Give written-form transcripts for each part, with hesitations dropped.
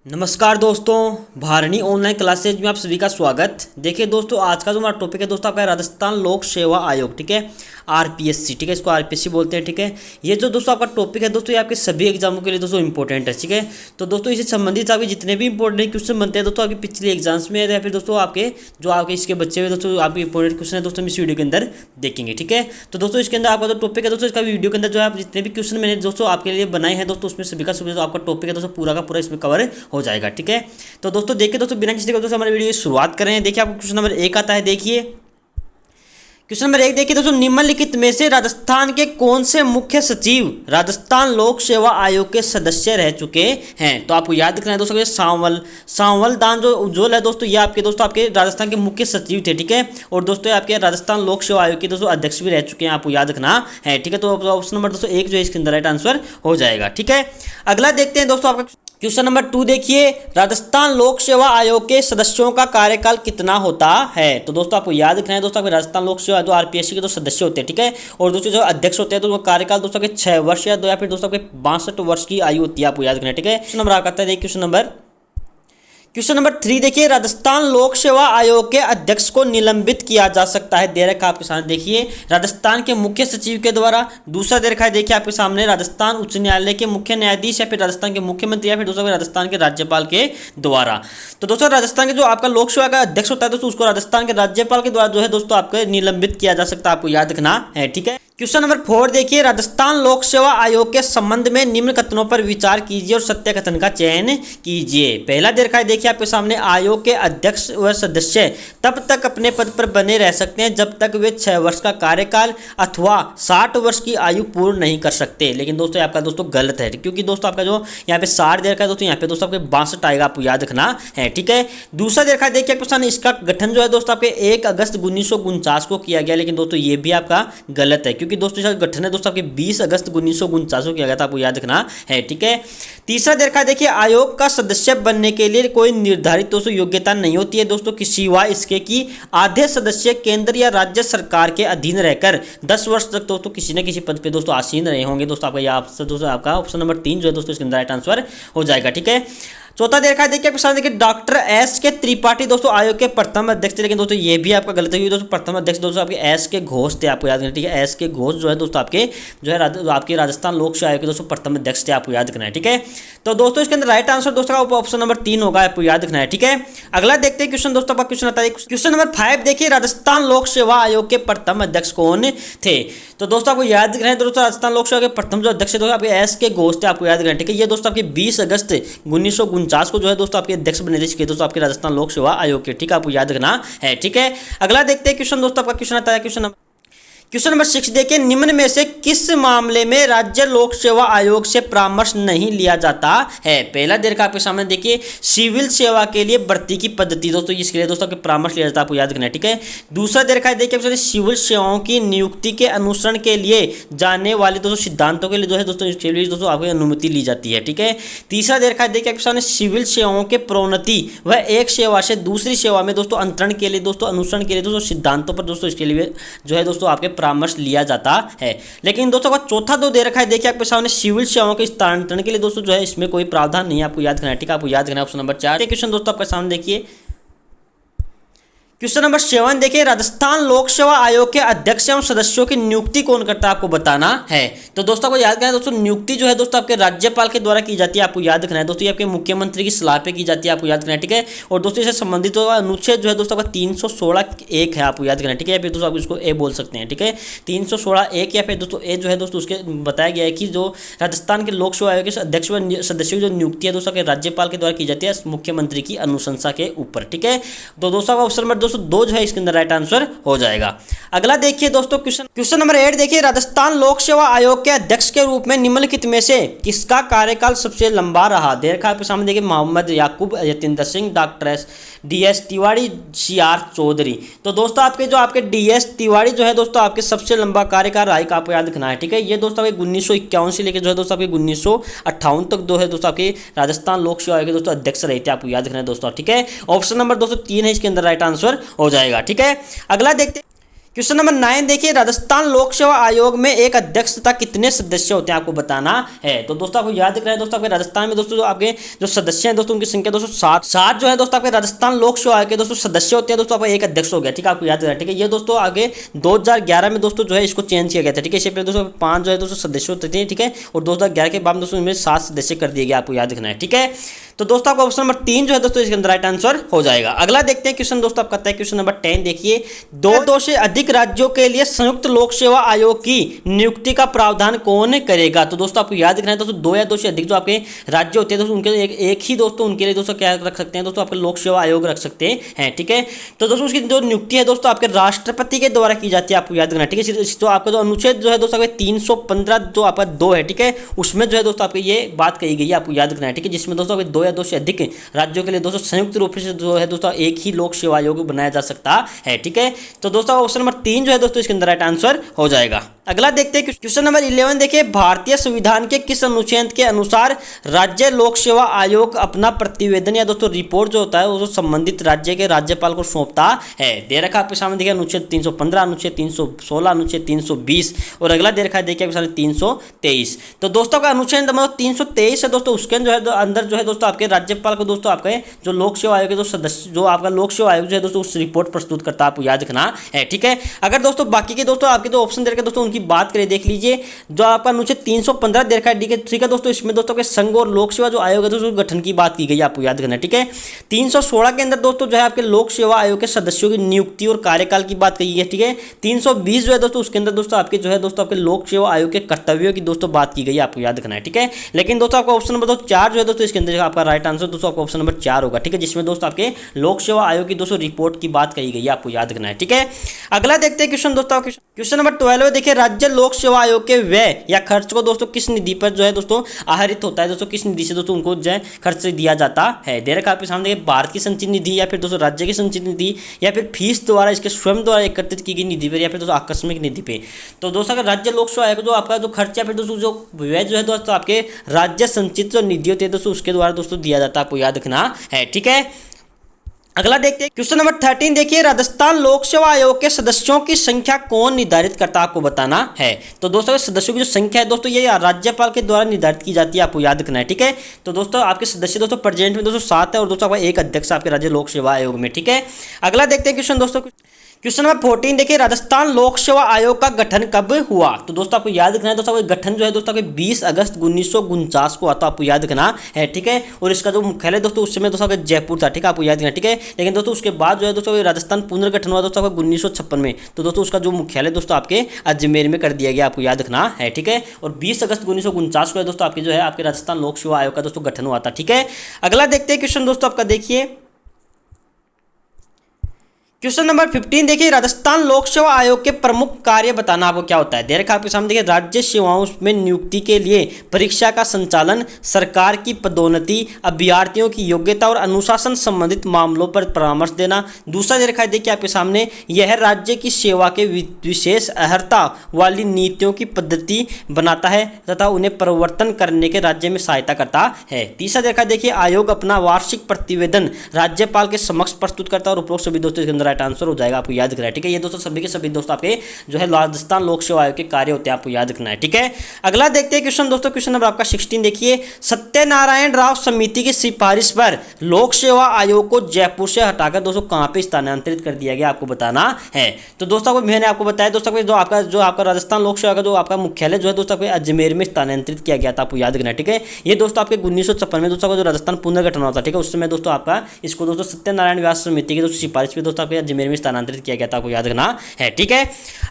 नमस्कार दोस्तों, Bharani online classes में आप सभी का स्वागत। देखिए दोस्तों, आज का जो हमारा टॉपिक है दोस्तों आपका राजस्थान लोक सेवा आयोग, ठीक है, आरपीएससी, ठीक है, इसको आरपीएससी बोलते हैं, ठीक है। ये जो दोस्तों आपका टॉपिक है दोस्तों, ये आपके सभी एग्जामों के लिए दोस्तों इंपॉर्टेंट है, ठीक है। तो दोस्तों इससे संबंधित आपके जितने भी इंपॉर्टेंट क्वेश्चन बनते हैं दोस्तों आपके पिछले एग्जाम्स में, या फिर दोस्तों आपके जो आपके इसके बच्चे हुए दोस्तों आपके इंपॉर्टेंट क्वेश्चन है दोस्तों हम इस वीडियो के अंदर देखेंगे, ठीक है। तो दोस्तों इसके अंदर आपका जो टॉपिक है दोस्तों, इसका वीडियो के अंदर जो है आप जितने भी क्वेश्चन मैंने दोस्तों आपके लिए बनाए हैं दोस्तों, उसमें सभी का सभी जो आपका टॉपिक है दोस्तों पूरा का पूरा इसमें कवर हो जाएगा, ठीक है। तो दोस्तों देखिए दोस्तों, बिना किसी दोस्तों हमारे वीडियो की शुरुआत करें। देखिए आपको क्वेश्चन नंबर 1 आता है। देखिए क्वेश्चन नंबर 1 देखिए दोस्तों, निम्नलिखित में से राजस्थान के कौन से मुख्य सचिव राजस्थान लोक सेवा आयोग के सदस्य रह चुके हैं। तो आपको याद रखना है दोस्तों, सांवल दान जो उज्ज्वल है दोस्तों, ये आपके दोस्तों आपके राजस्थान के मुख्य सचिव थे, ठीक है। और दोस्तों आपके राजस्थान लोक सेवा आयोग के दोस्तों अध्यक्ष भी रह चुके हैं, आपको याद रखना है, ठीक है। तो ऑप्शन नंबर दोस्तों 1 जो है इसके अंदर राइट आंसर हो जाएगा, ठीक है। अगला देखते हैं दोस्तों आपका क्वेश्चन नंबर 2 देखिए, राजस्थान लोक सेवा आयोग के सदस्यों का कार्यकाल कितना होता है। तो दोस्तों आपको याद रखना है दोस्तों, आपके राजस्थान लोक सेवा जो आरपीएससी के जो सदस्य होते हैं, ठीक है, और दोस्तों जो अध्यक्ष होते हैं तो वो कार्यकाल दोस्तों के 6 वर्ष या फिर दोस्तों आपके 62 वर्ष की आयु होती है, आपको याद रखना है, ठीक है। क्वेश्चन नंबर आता है क्वेश्चन नंबर 3 देखिए, राजस्थान लोक सेवा आयोग के अध्यक्ष को निलंबित किया जा सकता है, दे रखा है आपके सामने। देखिए राजस्थान के मुख्य सचिव के द्वारा, दूसरा दे रखा है देखिए आपके सामने राजस्थान उच्च न्यायालय के मुख्य न्यायाधीश या फिर राजस्थान के मुख्यमंत्री या फिर दोस्तों राजस्थान के राज्यपाल के द्वारा। तो दोस्तों राजस्थान के जो आपका लोक सेवा का अध्यक्ष होता है दोस्तों, उसको राजस्थान के राज्यपाल के द्वारा जो है दोस्तों आपको निलंबित किया जा सकता है, आपको याद रखना है, ठीक है। क्वेश्चन नंबर 4 देखिए, राजस्थान लोक सेवा आयोग के संबंध में निम्न कथनों पर विचार कीजिए और सत्य कथन का चयन कीजिए। पहला दे रखा है देखिए आपके सामने, आयोग के अध्यक्ष व सदस्य तब तक अपने पद पर बने रह सकते हैं जब तक वे 6 वर्ष का कार्यकाल अथवा 60 वर्ष की आयु पूर्ण नहीं कर सकते। लेकिन दोस्तों आपका दोस्तों गलत है, क्योंकि दोस्तों आपका जो यहाँ पे 60 दे रखा है दोस्तों, यहाँ पे दोस्तों आपके 62 आएगा, आपको याद रखना है, ठीक है। दूसरा दे रखा है देखिए आपके सामने, इसका गठन जो है दोस्तों आपके 1 अगस्त 1949 को किया गया, लेकिन दोस्तों ये भी आपका गलत है, क्योंकि दोस्तों इसका गठन है दोस्तों आपके 20 अगस्त 1949 को किया गया था, आपको याद रखना है, ठीक है। तीसरा देखा देखिए, आयोग का सदस्य बनने के लिए कोई निर्धारित दोस्तों योग्यता नहीं होती है दोस्तों, कि सिवाय इसके कि आधे सदस्य केंद्र या राज्य सरकार के अधीन रहकर 10 वर्ष तक दोस्तों किसी न किसी पद पे दोस्तों आसीन रहे होंगे। दोस्तों आपका दोस्तों आपका ऑप्शन नंबर 3 जो है दोस्तों इसके अंदर राइट आंसर हो जाएगा, ठीक है। चौथा देखा है देखिए देखिए, डॉक्टर एस के त्रिपाठी दोस्तों आयोग के प्रथम अध्यक्ष थे, लेकिन दोस्तों ये भी आपका गलत है दोस्तों। प्रथम अध्यक्ष दोस्तों आपके एस के घोष थे, आपको याद रखना, ठीक है। एस के घोष जो है दोस्तों आपके जो है आपके राजस्थान लोक सेवा आयोग के दोस्तों प्रथम अध्यक्ष थे, आपको याद रखना है, ठीक है। तो दोस्तों इसके अंदर राइट आंसर दोस्तों का ऑप्शन नंबर 3 होगा, आपको याद रखना है, ठीक है। अगला देखते हैं क्वेश्चन दोस्तों, आपका क्वेश्चन आता है क्वेश्चन नंबर 5 देखिए, राजस्थान लोक सेवा आयोग के प्रथम अध्यक्ष कौन थे। तो दोस्तों आपको याद रखना है दोस्तों, राजस्थान लोक सेवा के प्रथम जो अध्यक्ष दोस्तों आपके एस के घोष थे, आपको याद रखना है, ठीक है। ये दोस्तों आपके 20 अगस्त 1949 को जो है दोस्तों आपके अध्यक्ष बने थे दोस्तों आपके राजस्थान लोक सेवा आयोग के, ठीक है, आपको याद रखना है, ठीक है। अगला देखते हैं क्वेश्चन दोस्तों, आपका क्वेश्चन आता है क्वेश्चन नंबर 6 देखिए, निम्न में से किस मामले में राज्य लोक सेवा आयोग से परामर्श नहीं लिया जाता है। पहला दे रखा आपके सामने देखिए, सिविल सेवा के लिए भर्ती की पद्धति दोस्तों, इसके लिए दोस्तों आपके परामर्श लिया जाता है, आपको याद रखना है, ठीक है। दूसरा दे रखा है देखिए, सिविल सेवाओं की नियुक्ति के अनुसरण के लिए जाने वाले दोस्तों सिद्धांतों के लिए जो है दोस्तों इसके लिए दोस्तों आपको अनुमति ली जाती है, ठीक है। तीसरा दे रखा है देखिए आपके सामने, सिविल सेवाओं के प्रोन्नति व एक सेवा से दूसरी सेवा में दोस्तों अंतरण के लिए दोस्तों अनुसरण के लिए दोस्तों सिद्धांतों पर दोस्तों इसके लिए जो है दोस्तों आपके परामर्श लिया जाता है। लेकिन दोस्तों का चौथा दो दे रखा है देखिए आपके सामने, सिविल सेवाओं के स्थानांतरण के लिए दोस्तों जो है इसमें कोई प्रावधान नहीं है, आपको याद करना है, ठीक है। आपको याद करना है ऑप्शन नंबर 4। क्वेश्चन दोस्तों आपके सामने देखिए क्वेश्चन नंबर 7 देखिए, राजस्थान लोक सेवा आयोग के अध्यक्ष एवं सदस्यों की नियुक्ति कौन करता है, आपको बताना है। तो दोस्तों को याद करना है दोस्तों, नियुक्ति जो है दोस्तों आपके राज्यपाल के द्वारा की जाती है, आपको याद रखना है दोस्तों। ये आपके मुख्यमंत्री की सलाह पे की जाती है, आपको याद रखना है, ठीक है। और दोस्तों इससे संबंधित होगा अनुच्छेद जो है दोस्तों आपका 316(1) है, आपको याद रखना है, ठीक है। फिर दोस्तों आप इसको ए बोल सकते हैं, ठीक है। 316(1) या फिर दोस्तों ए जो है दोस्तों उसके बताया गया है कि जो राजस्थान के लोक सेवा आयोग के अध्यक्ष व सदस्यों की जो नियुक्ति है दोस्तों के राज्यपाल के द्वारा की जाती है मुख्यमंत्री की अनुशंसा के ऊपर, ठीक है। तो दोस्तों का ऑप्शन नंबर दोस्तों 2 जो है इसके अंदर राइट आंसर हो जाएगा। अगला देखिए दोस्तों क्वेश्चन नंबर 8 देखिए, राजस्थान लोक सेवा आयोग के अध्यक्ष के रूप में निम्नलिखित में से किसका कार्यकाल सबसे लंबा रहा। दे रखा आपके सामने देखिए, Mohammad Yakub, Yatinder Singh, doctor DS Tiwari, CR Chaudhary. तो दोस्तों आपके जो आपके DS तिवारी जो है दोस्तों आपके सबसे लंबा कार्यकाल रहा, आपको याद रखना है, ठीक है। ये दोस्तों आपके 1951 से लेकर जो है दोस्तों आपके 1958 तक जो है दोस्तों आपके राजस्थान लोक सेवा आयोग के दोस्तों अध्यक्ष रहे थे, आपको याद रखना है दोस्तों, ठीक है। ऑप्शन नंबर दोस्तों 3 है इसके अंदर राइट आंसर हो जाएगा, ठीक है। अगला देखते क्वेश्चन नंबर 9 देखिए, राजस्थान लोक सेवा आयोग में एक अध्यक्ष तथा कितने सदस्य होते हैं आपको बताना है। तो दोस्तों आपको याद रखना है दोस्तों, आपके राजस्थान में दोस्तों जो आपके जो सदस्य हैं दोस्तों उनकी संख्या दोस्तों 7 जो है दोस्तों आपके राजस्थान लोक सेवा आयोग के दोस्तों सदस्य होते हैं दोस्तों, आपका एक अध्यक्ष हो गया। ठीक है, आपको याद रखना है। ठीक है, ये दोस्तों आगे 2011 में दोस्तों जो है इसको चेंज किया गया था। ठीक है, इससे पहले दोस्तों 5 जो है दोस्तों सदस्य होते थे। ठीक है, और 2011 के बाद दोस्तों इनमें 7 सदस्य कर दिए गए, आपको याद रखना है। ठीक है, तो दोस्तों आपका ऑप्शन नंबर 3 जो है दोस्तों इसके अंदर राइट आंसर हो जाएगा। अगला देखते हैं क्वेश्चन दोस्तों आपका है क्वेश्चन नंबर 10 देखिए, 2 से अधिक राज्यों के लिए संयुक्त लोक सेवा आयोग की नियुक्ति का प्रावधान कौन करेगा। तो दोस्तों आपको याद रखना है दोस्तों 2 या 2 से अधिक जो आपके राज्य होते हैं दोस्तों उनके एक ही दोस्तों उनके लिए दोस्तों क्या रख सकते हैं दोस्तों, आपके लोक सेवा आयोग रख सकते हैं। ठीक है, तो दोस्तों उसकी जो नियुक्ति है दोस्तों आपके राष्ट्रपति के द्वारा की जाती है, आपको याद रखना है। ठीक है, तो आपका जो अनुच्छेद जो है दोस्तों 315 जो आपका 2 है, ठीक है, उसमें जो है दोस्तों आपकी ये बात कही गई है, आपको याद रखना है। ठीक है, जिसमें दोस्तों 2 या 2 से अधिक राज्यों के लिए दोस्तों संयुक्त रूप से जो है दोस्तों एक ही लोक सेवा आयोग बनाया जा सकता है। ठीक है, तो दोस्तों ऑप्शन नंबर 3 जो है दोस्तों इसके अंदर राइट आंसर हो जाएगा। अगला देखते हैं क्वेश्चन नंबर 11 देखिए, भारतीय संविधान के किस अनुच्छेद के अनुसार राज्य लोक सेवा आयोग अपना प्रतिवेदन या दोस्तों रिपोर्ट जो होता है वो संबंधित राज्य के राज्यपाल को सौंपता है। दे रखा आपके सामने देखिए अनुच्छेद 315, अनुच्छेद 316, अनुच्छेद 320 और अगला दे रखा है देखिए आपके सामने 323। तो दोस्तों का अनुच्छेद नंबर 323 है दोस्तों, उसके जो है अंदर जो है दोस्तों आपके राज्यपाल को दोस्तों आपके जो लोक सेवा आयोग के जो सदस्य जो आपका लोक सेवा आयोग जो है दोस्तों उस रिपोर्ट प्रस्तुत करता है, आपको याद रखना है। ठीक है, अगर दोस्तों बाकी के दोस्तों आपके जो ऑप्शन दे रखे दोस्तों उनकी बात करें, देख लीजिए जो आपका अनुच्छेद 315 दे रखा है। ठीक है दोस्तों, इसमें दोस्तों के संघ और लोक सेवा जो आयोग है दोस्तों गठन की बात की गई है, आपको याद करना है। ठीक है, 316 के अंदर दोस्तों जो है आपके लोक सेवा आयोग के सदस्यों की नियुक्ति और कार्यकाल की बात कही है। ठीक है, 320 जो है दोस्तों उसके अंदर दोस्तों आपके जो है दोस्तों आपके लोक सेवा आयोग के कर्तव्यों की दोस्तों बात की गई है, आपको याद रखना है। ठीक है, लेकिन दोस्तों आपका ऑप्शन नंबर 4 जो है दोस्तों इसके अंदर आपका राइट आंसर दोस्तों आपका ऑप्शन नंबर 4 होगा। ठीक है, जिसमें दोस्तों आपके लोक सेवा आयोग की दोस्तों रिपोर्ट की बात कही गई है, आपको याद रखना है। ठीक है, अगला देखते हैं क्वेश्चन दोस्तों, क्वेश्चन नंबर 12 देखिए, राज्य लोक सेवा आयोग के व्यय या खर्च को दोस्तों किस निधि पर जो है दोस्तों आहरित होता है दोस्तों, किस निधि से दोस्तों उनको जो है खर्च दिया जाता है। दे रखा आपके सामने भारत की संचित निधि या फिर दोस्तों राज्य की संचित निधि या फिर फीस द्वारा इसके स्वयं द्वारा एकत्रित की गई निधि पर या फिर दोस्तों आकस्मिक निधि पे। तो दोस्तों अगर राज्य लोक सेवा आयोग जो आपका जो खर्च या फिर दोस्तों जो व्यय जो है दोस्तों आपके राज्य संचित जो निधि होती है दोस्तों उसके द्वारा दोस्तों दिया जाता है, आपको याद रखना है। ठीक है, अगला देखते हैं क्वेश्चन नंबर 13 देखिए, राजस्थान लोक सेवा आयोग के सदस्यों की संख्या कौन निर्धारित करता है, आपको बताना है। तो दोस्तों सदस्यों की जो संख्या है दोस्तों ये राज्यपाल के द्वारा निर्धारित की जाती है, आपको याद रखना है। ठीक है, तो दोस्तों आपके सदस्य दोस्तों प्रेजेंट में दोस्तों 7 है और दोस्तों आपका एक अध्यक्ष आपके राज्य लोक सेवा आयोग में। ठीक है, अगला देखते हैं क्वेश्चन दोस्तों, क्वेश्चन नंबर 14 देखिए, राजस्थान लोक सेवा आयोग का गठन कब हुआ। तो दोस्तों आपको याद रखना है दोस्तों गठन जो है दोस्तों 20 अगस्त 1949 को आता, आपको याद रखना है। ठीक है, और इसका जो मुख्यालय दोस्तों उस समय दोस्तों जयपुर था। ठीक है, आपको याद रखना। ठीक है, लेकिन दोस्तों उसके बाद जो है दोस्तों राजस्थान पुनर्गठन हुआ दोस्तों 1956 में, तो दोस्तों उसका जो मुख्यालय दोस्तों आपके अजमेर में कर दिया गया, आपको याद रखना है। ठीक है, और 20 अगस्त 1949 को दोस्तों आपके जो है आपके राजस्थान लोक सेवा आयोग का दोस्तों गठन हुआ था। ठीक है, अगला देखते हैं क्वेश्चन दोस्तों आपका देखिए, क्वेश्चन नंबर 15 देखिए, राजस्थान लोक सेवा आयोग के प्रमुख कार्य बताना, आपको क्या होता है। दे रखा आपके सामने देखिए, राज्य सेवाओं में नियुक्ति के लिए परीक्षा का संचालन, सरकार की पदोन्नति, अभ्यर्थियों की योग्यता और अनुशासन संबंधित मामलों पर परामर्श देना। दूसरा दे रखा है देखिए आपके सामने, यह राज्य की सेवा के विशेष अर्हता वाली नीतियों की पद्धति बनाता है तथा उन्हें परिवर्तन करने के राज्य में सहायता करता है। तीसरा दे रखा है देखिए, आयोग अपना वार्षिक प्रतिवेदन राज्यपाल के समक्ष प्रस्तुत करता है और उपरोक्त सभी दोस्तों इसके अंदर राइट आंसर हो जाएगा, आपको याद रखना है। ठीक है, ये दोस्तों सभी के सभी दोस्तों आपके जो है राजस्थान लोक सेवा आयोग के कार्य होते हैं, आपको याद रखना है। ठीक है, अगला देखते हैं क्वेश्चन दोस्तों, क्वेश्चन नंबर आपका 16 देखिए, सत्यनारायण राव समिति की सिफारिश पर लोक सेवा आयोग को जयपुर से हटाकर दोस्तों कहां पे स्थानांतरित कर दिया गया, आपको बताना है। तो दोस्तों को मैंने आपको बताया दोस्तों जो आपका राजस्थान लोक सेवा का जो आपका मुख्यालय जो है दोस्तों अजमेर में स्थानांतरित किया गया था, आपको याद रखना है। ठीक है, ये दोस्तों आपके 1956 में दोस्तों जो राजस्थान पुनर्गठन हुआ था। ठीक है, उस समय दोस्तों आपका इसको दोस्तों सत्यनारायण व्यास समिति की दोस्तों सिफारिश पे दोस्तों आपके अजमेर में स्थानांतरित किया गया था, आपको याद रखना है। ठीक है,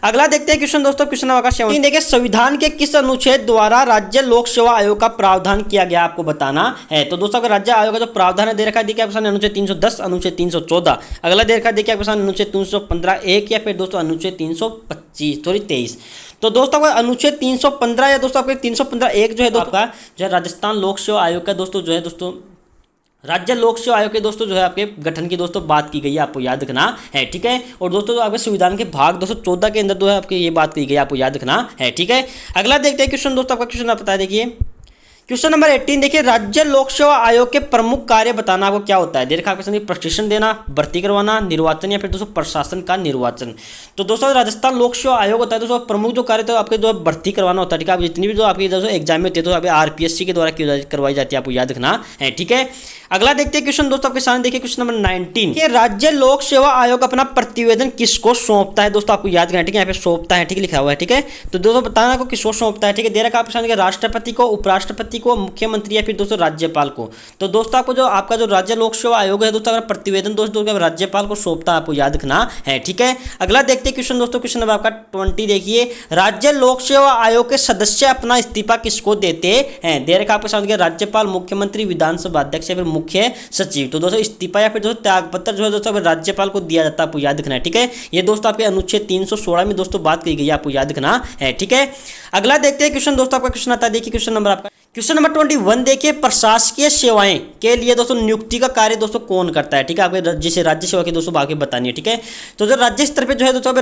अगला देखते हैं क्वेश्चन दोस्तों, क्वेश्चन नंबर 17 देखिए, संविधान के किस अनुच्छेद द्वारा राज्य लोक सेवा आयोग का प्रावधान किया गया, आपको बताना है। तो दोस्तों अगर राज्य आयोग का जो प्रावधान है दे रखा है देखिए आपके सामने अनुच्छेद 310, अनुच्छेद 314, अगला दे रखा है देखिए आपके सामने अनुच्छेद 315(1) या फिर दोस्तों अनुच्छेद 23। तो दोस्तों अनुच्छेद 315 या दोस्तों आपके 315(1) जो है दोस्तों आपका जो है राजस्थान लोक सेवा आयोग का दोस्तों जो है दोस्तों राज्य लोक सेवा आयोग के दोस्तों जो है आपके गठन की दोस्तों बात की गई है, आपको याद रखना है। ठीक है, और दोस्तों जो आपके संविधान के भाग 214 के अंदर जो है आपकी ये बात की गई है, आपको याद रखना है। ठीक है, अगला देखते हैं क्वेश्चन दोस्तों आपका क्वेश्चन आप बता देखिए, क्वेश्चन नंबर 18 देखिए, राज्य लोक सेवा आयोग के प्रमुख कार्य बताना आपको क्या होता है। देखा आपके सामने प्रशिक्षण देना, भर्ती करवाना, निर्वाचन या फिर दोस्तों प्रशासन का निर्वाचन। तो दोस्तों राजस्थान लोक सेवा आयोग होता है दोस्तों प्रमुख जो कार्य तो आपके जो भर्ती करवाना होता है, ठीक है। आप जितनी भी जो आपकी दोस्तों एग्जाम में होती है तो आपके आरपीएससी के द्वारा करवाई जाती है, आपको याद रखना है, ठीक है। अगला देखते हैं क्वेश्चन दोस्तों आपके सामने देखिए क्वेश्चन नंबर 19 कि राज्य लोक सेवा आयोग अपना प्रतिवेदन किसको सौंपता है। दोस्तों आपको याद करना है, ठीक है। यहाँ पे सौंपता है, ठीक है, लिखा हुआ है, ठीक है। तो दोस्तों बताना को किसको सौंपता है, ठीक है। दे रखा आपके सामने राष्ट्रपति को, उपराष्ट्रपति को, मुख्यमंत्री या फिर दोस्तों राज्यपाल को। तो दोस्तों आपको जो आपका जो राज्य लोक सेवा आयोग है दोस्तों, अगर प्रतिवेदन दोस्तों राज्यपाल को सौंपता है, आपको याद रखना है, ठीक है। अगला देखते हैं क्वेश्चन दोस्तों, क्वेश्चन नंबर आपका 20 देखिए, राज्य लोक सेवा आयोग के सदस्य अपना इस्तीफा किसको देते हैं। दे रखा आपके सामने राज्यपाल, मुख्यमंत्री, विधानसभा अध्यक्ष या फिर मुख्य सचिव। तो दोस्तों इस्तीफा या फिर दोस्तों त्यागपत्र जो है दोस्तों राज्यपाल को दिया जाता है, आपको याद रखना है, ठीक है। ये दोस्तों आपके अनुच्छेद 316 में दोस्तों बात की गई है, आपको याद रखना है, ठीक है। अगला देखते हैं क्वेश्चन दोस्तों आपका क्वेश्चन आता है, देखिए क्वेश्चन नंबर आपका क्वेश्चन नंबर 21 देखिए, प्रशासकीय सेवाएं के लिए दोस्तों नियुक्ति का कार्य दोस्तों कौन करता है, ठीक है। आपके जैसे राज्य सेवा की दोस्तों बाकी बतानी है, ठीक है। तो जो राज्य स्तर पे जो है दोस्तों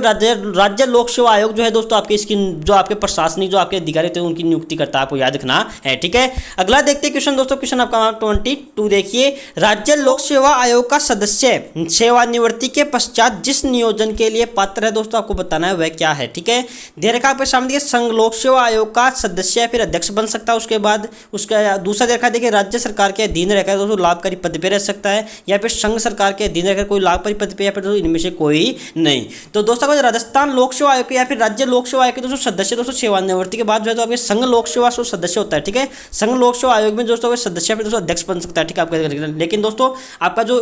राज्य लोक सेवा आयोग जो है दोस्तों आपके इसकी जो आपके प्रशासनिक जो आपके अधिकारी थे उनकी नियुक्ति करता है, आपको याद रखना है, ठीक है। अगला देखते हैं क्वेश्चन दोस्तों, क्वेश्चन आपका 22 देखिए, राज्य लोक सेवा आयोग का सदस्य सेवानिवृत्ति के पश्चात जिस नियोजन के लिए पात्र है दोस्तों आपको बताना है वह क्या है, ठीक है। दे रखा आपके सामने संघ लोक सेवा आयोग का सदस्य या फिर अध्यक्ष बन सकता है, उसके बाद उसका दूसरा देखा देखिए राज्य सरकार के अधीन रहकर दोस्तों लाभकारी पद पे रह सकता है, या फिर संघ सरकार के अधीन रहकर कोई लाभकारी पद पे, या फिर दोस्तों इनमें से कोई नहीं। तो दोस्तों राजस्थान लोक सेवा आयोग के या फिर राज्य लोक सेवा आयोग के दोस्तों सदस्य दोस्तों सेवानिवृत्ति के बाद जो है तो आपके संघ लोक सेवा सदस्य होता है, ठीक है। संघ लोक सेवा आयोग में दोस्तों सदस्य या फिर दोस्तों अध्यक्ष बन सकता है, ठीक है आपका। लेकिन दोस्तों आपका जो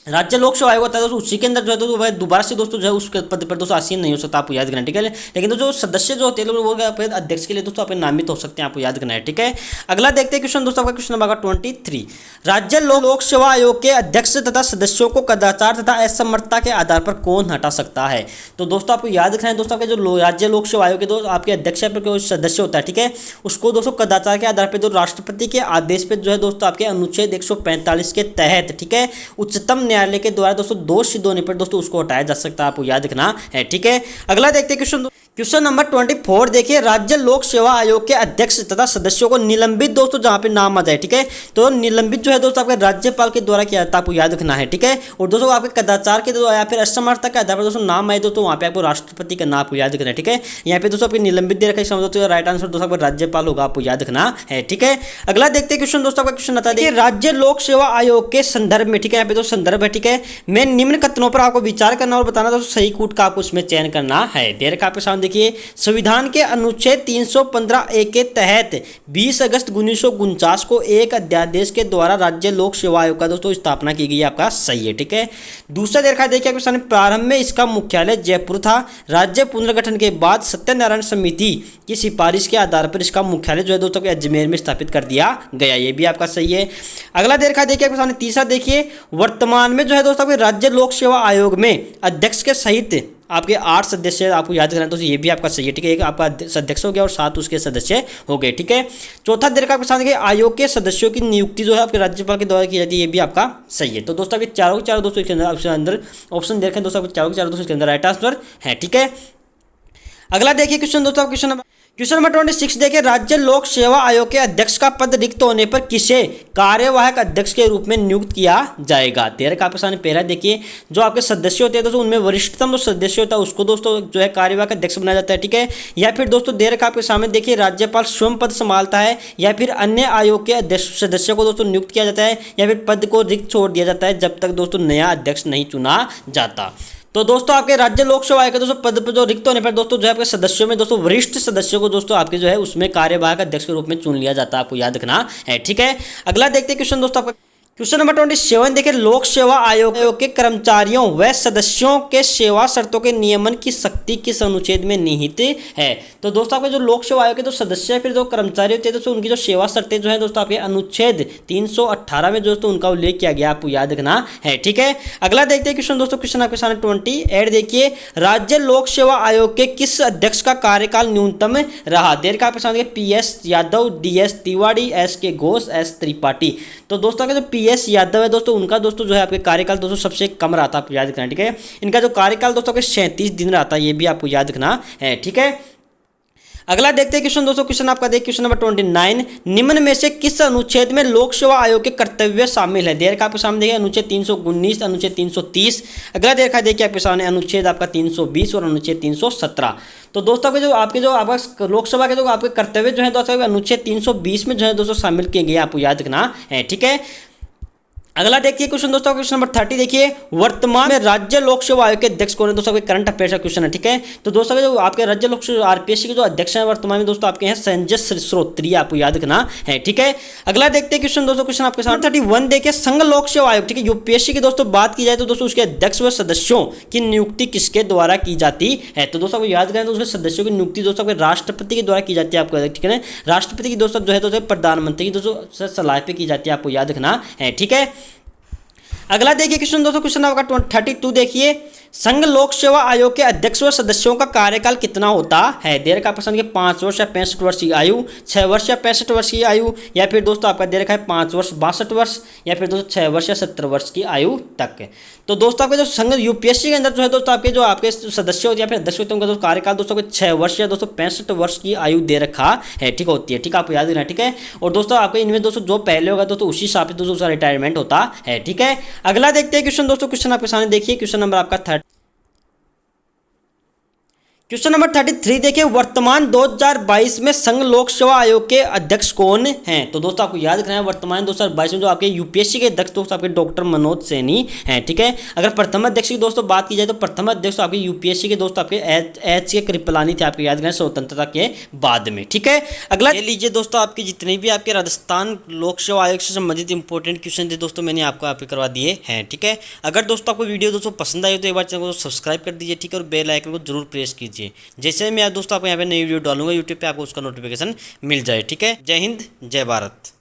राज्य लोक सेवा आयोग होता है दोस्तों उसी के अंदर जो है तो वह दोबारा से दोस्तों जो है उस पद पर दोस्तों आसीन नहीं हो सकता, आपको याद करना है, ठीक है। लेकिन तो जो सदस्य जो होते हैं वो अध्यक्ष के लिए दोस्तों आप नामित हो सकते हैं, आपको याद करना है, ठीक है। अगला देखते हैं क्वेश्चन दोस्तों आपका क्वेश्चन नंबर 23, राज्य लोक सेवा आयोग के अध्यक्ष तथा सदस्यों को कदाचार तथा असमर्थता के आधार पर कौन हटा सकता है। तो दोस्तों आपको याद रखना है दोस्तों आपके जो राज्य लोक सेवा आयोग के दोस्तों आपके अध्यक्ष पर सदस्य होता है, ठीक है, उसको दोस्तों कदाचार के आधार पर जो राष्ट्रपति के आदेश पर जो है दोस्तों आपके अनुच्छेद 145 के तहत, ठीक है, उच्चतम न्यायालय के द्वारा दोस्तों दोष सिद्ध होने पर दोस्तों उसको हटाया जा सकता है, आपको याद रखना है, ठीक है। अगला देखते हैं क्वेश्चन नंबर 24 देखिए, राज्य लोक सेवा आयोग के अध्यक्ष तथा सदस्यों को निलंबित दोस्तों जहां पे नाम आ जाए, ठीक है, तो निलंबित जो है दोस्तों आपके राज्यपाल के द्वारा किया जाता है, आपको याद रखना है, ठीक है। और दोस्तों आपके कदाचार के द्वारा या फिर असमर्थता के आधार पर दोस्तों नाम आए तो वहां पे आपको राष्ट्रपति का नाम आपको याद रखना है, ठीक है। यहाँ पे दोस्तों आपके निलंबित दे रखा है, दोस्तों राइट आंसर दोस्तों आपका राज्यपाल होगा, आपको याद रखना है, ठीक है। अगला देखते हैं क्वेश्चन दोस्तों आपका क्वेश्चन आता है, राज्य लोक सेवा आयोग के संदर्भ में, ठीक है, यहाँ पे तो संदर्भ है, ठीक है, मैं निम्न कथनों पर आपको विचार करना और बताना दोस्तों सही कूट का आपको उसमें चयन करना है। दे रखा आपके सामने देखिए, संविधान के अनुच्छेद 315A के तहत 20 अगस्त 1949 को एक अध्यादेश के द्वारा राज्य लोक सेवा आयोग का दोस्तों स्थापना की गई, आपका सही है, ठीक है। दूसरा देखा देखिए आपके सामने, प्रारंभ में इसका मुख्यालय जयपुर था, राज्य पुनर्गठन के बाद सत्यनारायण समिति की सिफारिश के आधार पर इसका मुख्यालय जो है दोस्तों अजमेर में स्थापित कर दिया गया, ये भी आपका सही है। अगला देखा देखिए आपके सामने तीसरा देखिए, वर्तमान में जो है दोस्तों राज्य लोक सेवा आयोग में अध्यक्ष के सहित आपके 8 सदस्य आपको याद करना है, तो ये भी आपका सही है, ठीक है। एक आपका अध्यक्ष हो गया और 7 उसके सदस्य हो गए, ठीक है। चौथा देखा आपके साथ आयोग के सदस्यों की नियुक्ति जो है आपके राज्यपाल के द्वारा की जाती है, ये भी आपका सही है। तो दोस्तों आपके चारों दोस्तों के अंदर ऑप्शन देखें दोस्तों, आपके चारों दोस्तों के अंदर राइट आंसर है, ठीक है। अगला देखिए क्वेश्चन दोस्तों, क्वेश्चन नंबर 26 देखिए, राज्य लोक सेवा आयोग के अध्यक्ष का पद रिक्त होने पर किसे कार्यवाहक अध्यक्ष के रूप में नियुक्त किया जाएगा। तेरह का आपके सामने पहला देखिए, जो आपके सदस्य होते हैं दोस्तों उनमें वरिष्ठतम जो सदस्य होता है उसको दोस्तों जो है कार्यवाहक अध्यक्ष बनाया जाता है, ठीक है। या फिर दोस्तों देर का आपके सामने देखिए, राज्यपाल स्वयं पद संभालता है, या फिर अन्य आयोग के अध्यक्ष सदस्य को दोस्तों नियुक्त किया जाता है, या फिर पद को रिक्त छोड़ दिया जाता है जब तक दोस्तों नया अध्यक्ष नहीं चुना जाता। तो दोस्तों आपके राज्य लोक सेवा आयोग के दोस्तों पद पर जो रिक्त होने पर दोस्तों जो है आपके सदस्यों में दोस्तों वरिष्ठ सदस्यों को दोस्तों आपके जो है उसमें कार्यवाहक अध्यक्ष के रूप में चुन लिया जाता है, आपको याद रखना है, ठीक है। अगला देखते हैं क्वेश्चन दोस्तों आपका क्वेश्चन नंबर 27 देखिए, लोक सेवा आयोग के कर्मचारियों व सदस्यों के सेवा शर्तों के नियमन की शक्ति किस अनुच्छेद में निहित है। तो दोस्तों आपके जो लोक सेवा आयोग के जो सदस्य है फिर जो कर्मचारी होते हैं दोस्तों उनकी जो सेवा शर्तें जो है दोस्तों आपके अनुच्छेद 318 में दोस्तों उनका उल्लेख किया गया, आपको याद रखना है, ठीक है। अगला देखते हैं क्वेश्चन दोस्तों, क्वेश्चन आपके सामने 28 देखिए, राज्य लोक सेवा आयोग के किस अध्यक्ष का कार्यकाल न्यूनतम रहा। देर का आपके सामने PS Yadav, DS Tiwari, SK Ghosh, S Tripathi. तो दोस्तों का जो PS यादव है दोस्तों उनका दोस्तों जो है आपके कार्यकाल दोस्तों सबसे कम रहा था, आपको याद रखना है, ठीक है। इनका जो कार्यकाल दोस्तों के 37 दिन रहा था, ये भी आपको याद रखना है, ठीक है। अगला देखते हैं क्वेश्चन दोस्तों, क्वेश्चन आपका देखिए क्वेश्चन नंबर 29, निम्न में से किस अनुच्छेद में लोक सेवा आयोग के कर्तव्य शामिल है। देर का आपके सामने देखिए अनुच्छेद 319, अनुच्छेद 330। अगला देखा देखिए आपके सामने अनुच्छेद आपका 320 और अनुच्छेद 317। तो दोस्तों के जो आपका लोकसभा के जो आपके कर्तव्य जो है दोस्तों अनुच्छेद 320 में जो है दोस्तों शामिल किए गए, आपको याद रखना है, ठीक है। अगला देखिए क्वेश्चन दोस्तों, क्वेश्चन नंबर 30 देखिए, वर्तमान में राज्य लोक सेवा आयोग के अध्यक्ष कौन है। दोस्तों करंट अफेयर्स का क्वेश्चन है, ठीक है। तो दोस्तों जो आपके राज्य लोक सेवा आरपीएससी के जो अध्यक्ष हैं वर्तमान में दोस्तों आपके हैं संजय श्रोत्री, आपको याद रखना है, ठीक है। अगला देखते हैं क्वेश्चन दोस्तों, क्वेश्चन आपके सामने 31 देखिए, संघ लोक सेवा आयोग, ठीक है, यूपीएससी की दोस्तों बात की जाए तो दोस्तों उसके अध्यक्ष व सदस्यों की नियुक्ति किसके द्वारा की जाती है। तो दोस्तों आपको याद करें तो उसके सदस्यों की नियुक्ति दोस्तों आपके राष्ट्रपति के द्वारा की जाती है, आपको ठीक है। राष्ट्रपति की दोस्तों जो है दोस्तों प्रधानमंत्री की दोस्तों सलाह पे की जाती है, आपको याद रखना है, ठीक है। अगला देखिए क्वेश्चन दोस्तों, क्वेश्चन आपका 32 देखिए, संघ लोक सेवा आयोग के अध्यक्ष व सदस्यों का कार्यकाल कितना होता है। देर का प्रश्न 5 वर्ष या 65 वर्ष की आयु, 6 वर्ष या 65 वर्ष की आयु, या फिर दोस्तों आपका दे रखा है 5 वर्ष 62 वर्ष, या फिर दोस्तों 6 वर्ष या 70 वर्ष की आयु तक। तो दोस्तों आपके जो संघ यूपीएससी के अंदर जो है दोस्तों आपके सदस्य होते हैं या फिर अध्यक्ष होते हैं उनका दोस्तों कार्यकाल दोस्तों को 6 वर्ष या दोस्तों 65 वर्ष की आयु दे रखा है, ठीक होती है, ठीक है, आपको याद रखना, ठीक है। और दोस्तों आपके इनमें दोस्तों जो पहले होगा दोस्तों उसी हिसाब से दोस्तों उसका रिटायरमेंट होता है, ठीक है। अगला देखते हैं क्वेश्चन दोस्तों, क्वेश्चन आपके सामने देखिए क्वेश्चन नंबर आपका 30, क्वेश्चन नंबर 33 देखिए, वर्तमान 2022 में संघ लोक सेवा आयोग के अध्यक्ष कौन हैं। तो दोस्तों आपको याद रखना है वर्तमान 2022 में जो आपके यूपीएससी के अध्यक्ष दोस्तों आपके डॉक्टर मनोज सैनी हैं, ठीक है। अगर प्रथम अध्यक्ष की दोस्तों बात की जाए तो प्रथम अध्यक्ष आपके यूपीएससी के दोस्तों आपके एच के कृपलानी थे, आपको याद रखना स्वतंत्रता के बाद में, ठीक है। अगला ये लीजिए दोस्तों, आपके जितने भी आपके राजस्थान लोक सेवा आयोग से संबंधित इंपॉर्टेंट क्वेश्चन थे दोस्तों मैंने आपको यहाँ पे करवा दिए हैं, ठीक है। अगर दोस्तों आपको वीडियो दोस्तों पसंद आई तो एक बार चैनल को सब्सक्राइब कर दीजिए, ठीक है, और बेल आइकन को जरूर प्रेस कीजिए, जैसे मैं दोस्तों आपको यहाँ पे नई वीडियो डालूंगा यूट्यूब पे आपको उसका नोटिफिकेशन मिल जाए, ठीक है। जय हिंद, जय भारत।